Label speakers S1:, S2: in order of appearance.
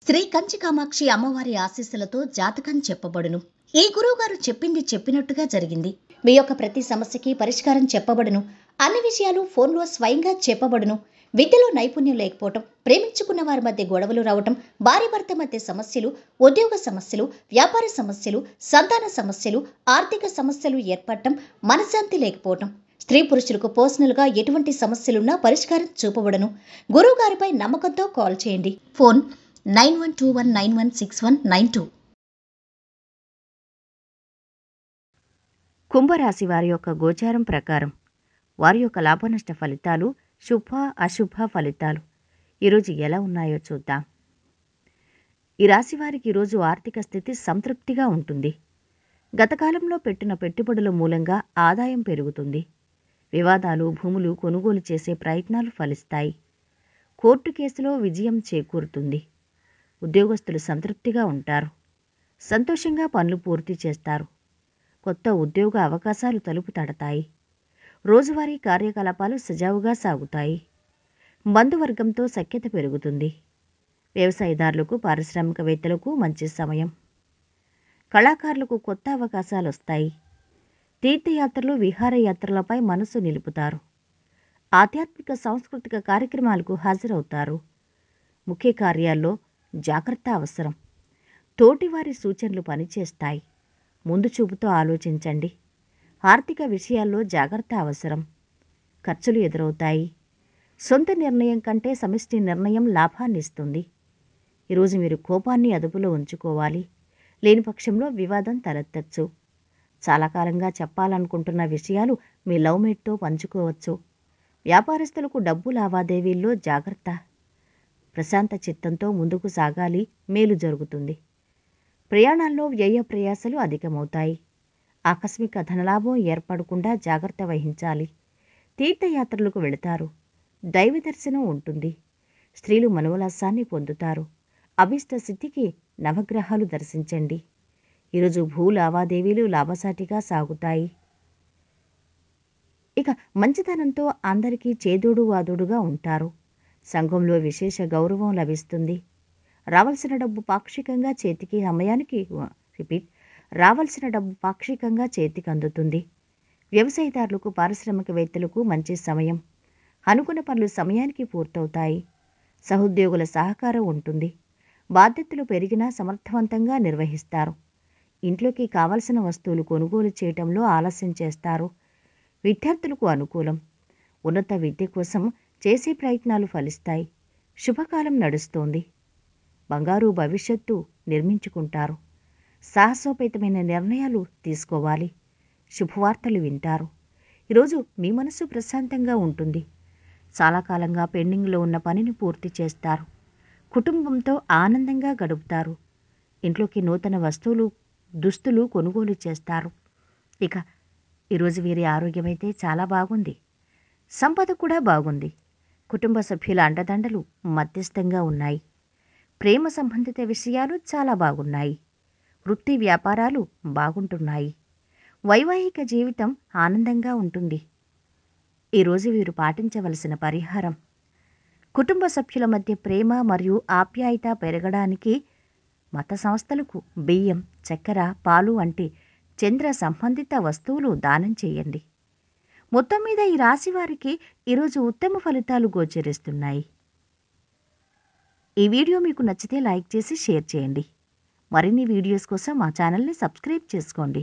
S1: శ్రీ కంచి కామాక్షి అమ్మవారి ఆశీస్సులతో జాతకం చెప్పబడును. ఈ గురువుగారు చెప్పింది చెప్పినట్టుగా జరిగింది. మీ యొక్క ప్రతి సమస్యకి పరిష్కారం చెప్పబడును. అన్ని విషయాలు ఫోన్లో స్వయంగా చెప్పబడును. విద్యలో నైపుణ్యం లేకపోవటం, ప్రేమించుకున్న వారి మధ్య గొడవలు రావటం, భార్య భర్త మధ్య సమస్యలు, ఉద్యోగ సమస్యలు, వ్యాపార సమస్యలు, సంతాన సమస్యలు, ఆర్థిక సమస్యలు ఏర్పడటం, మనశ్శాంతి లేకపోవటం, స్త్రీ పురుషులకు పర్సనల్గా ఎటువంటి సమస్యలున్నా పరిష్కారం చూపబడును. గురువుగారిపై నమ్మకంతో కాల్ చేయండి. ఫోన్ 9121916192.
S2: కుంభరాశి వారి యొక్క గోచారం ప్రకారం వారి యొక్క లాభనష్ట ఫలితాలు, శుభ అశుభ ఫలితాలు ఈరోజు ఎలా ఉన్నాయో చూద్దాం. ఈ రాశి వారికి ఈరోజు ఆర్థిక స్థితి సంతృప్తిగా ఉంటుంది. గత కాలంలో పెట్టిన పెట్టుబడుల మూలంగా ఆదాయం పెరుగుతుంది. వివాదాలు, భూములు కొనుగోలు చేసే ప్రయత్నాలు ఫలిస్తాయి. కోర్టు కేసులో విజయం చేకూరుతుంది. ఉద్యోగస్తులు సంతృప్తిగా ఉంటారు. సంతోషంగా పనులు పూర్తి చేస్తారు. కొత్త ఉద్యోగ అవకాశాలు తలుపు తడతాయి. రోజువారీ కార్యకలాపాలు సజావుగా సాగుతాయి. బంధువర్గంతో సఖ్యత పెరుగుతుంది. వ్యవసాయదారులకు, పారిశ్రామికవేత్తలకు మంచి సమయం. కళాకారులకు కొత్త అవకాశాలు వస్తాయి. తీర్థయాత్రలు, విహారయాత్రలపై మనసు నిలుపుతారు. ఆధ్యాత్మిక, సాంస్కృతిక కార్యక్రమాలకు హాజరవుతారు. ముఖ్య కార్యాల్లో జాగ్రత్త అవసరం. తోటివారి సూచనలు పనిచేస్తాయి. ముందు చూపుతో ఆలోచించండి. ఆర్థిక విషయాల్లో జాగ్రత్త అవసరం. ఖర్చులు ఎదురవుతాయి. సొంత నిర్ణయం కంటే సమిష్టి నిర్ణయం లాభాన్నిస్తుంది. ఈరోజు మీరు కోపాన్ని అదుపులో ఉంచుకోవాలి. లేని పక్షంలో వివాదం తలెత్తచ్చు. చాలా కాలంగా చెప్పాలనుకుంటున్న విషయాలు మీ లవ్మేట్తో పంచుకోవచ్చు. వ్యాపారస్తులకు డబ్బు లావాదేవీల్లో జాగ్రత్త. ప్రశాంత చిత్తంతో ముందుకు సాగాలి. మేలు జరుగుతుంది. ప్రయాణాల్లో వ్యయ ప్రయాసలు అధికమవుతాయి. ఆకస్మిక ధనలాభం ఏర్పడకుండా జాగ్రత్త వహించాలి. తీర్థయాత్రలకు వెళతారు. దైవ దర్శనం ఉంటుంది. స్త్రీలు మనోల్లాసాన్ని పొందుతారు. అభిష్ట సిద్ధికి నవగ్రహాలు దర్శించండి. ఈరోజు భూ లావాదేవీలు లాభసాటిగా సాగుతాయి. ఇక మంచితనంతో అందరికీ చేదోడు వాదోడుగా ఉంటారు. సంఘంలో విశేష గౌరవం లభిస్తుంది. రావాల్సిన డబ్బు పాక్షికంగా చేతికి అందుతుంది. వ్యవసాయదారులకు, పారిశ్రామికవేత్తలకు మంచి సమయం. అనుకున్న పనులు సమయానికి పూర్తవుతాయి. సహోద్యోగుల సహకారం ఉంటుంది. బాధ్యతలు పెరిగినా సమర్థవంతంగా నిర్వహిస్తారు. ఇంట్లోకి కావలసిన వస్తువులు కొనుగోలు చేయటంలో ఆలస్యం చేస్తారు. విద్యార్థులకు అనుకూలం. ఉన్నత విద్య కోసం చేసే ప్రయత్నాలు ఫలిస్తాయి. శుభకాలం నడుస్తోంది. బంగారు భవిష్యత్తు నిర్మించుకుంటారు. సాహసోపేతమైన నిర్ణయాలు తీసుకోవాలి. శుభవార్తలు వింటారు. ఈరోజు మీ మనసు ప్రశాంతంగా ఉంటుంది. చాలా కాలంగా పెండింగ్లో ఉన్న పనిని పూర్తి చేస్తారు. కుటుంబంతో ఆనందంగా గడుపుతారు. ఇంట్లోకి నూతన వస్తువులు, దుస్తులు కొనుగోలు చేస్తారు. ఇక ఈరోజు వీరి ఆరోగ్యం అయితే చాలా బాగుంది. సంపద కూడా బాగుంది. కుటుంబ సభ్యుల అండదండలు మధ్యస్థంగా ఉన్నాయి. ప్రేమ సంబంధిత విషయాలు చాలా బాగున్నాయి. వృత్తి వ్యాపారాలు బాగుంటున్నాయి. వైవాహిక జీవితం ఆనందంగా ఉంటుంది. ఈరోజు వీరు పాటించవలసిన పరిహారం: కుటుంబ సభ్యుల మధ్య ప్రేమ మరియు ఆప్యాయత పెరగడానికి మత సంస్థలకు బియ్యం, చక్కెర, పాలు వంటి చంద్ర సంబంధిత వస్తువులు దానం చేయండి. మొత్తం మీద ఈ రాశి వారికి ఈరోజు ఉత్తమ ఫలితాలు గోచరిస్తున్నాయి. ఈ వీడియో మీకు నచ్చితే లైక్ చేసి షేర్ చేయండి. మరిన్ని వీడియోస్ కోసం మా ఛానల్ని సబ్స్క్రైబ్ చేసుకోండి.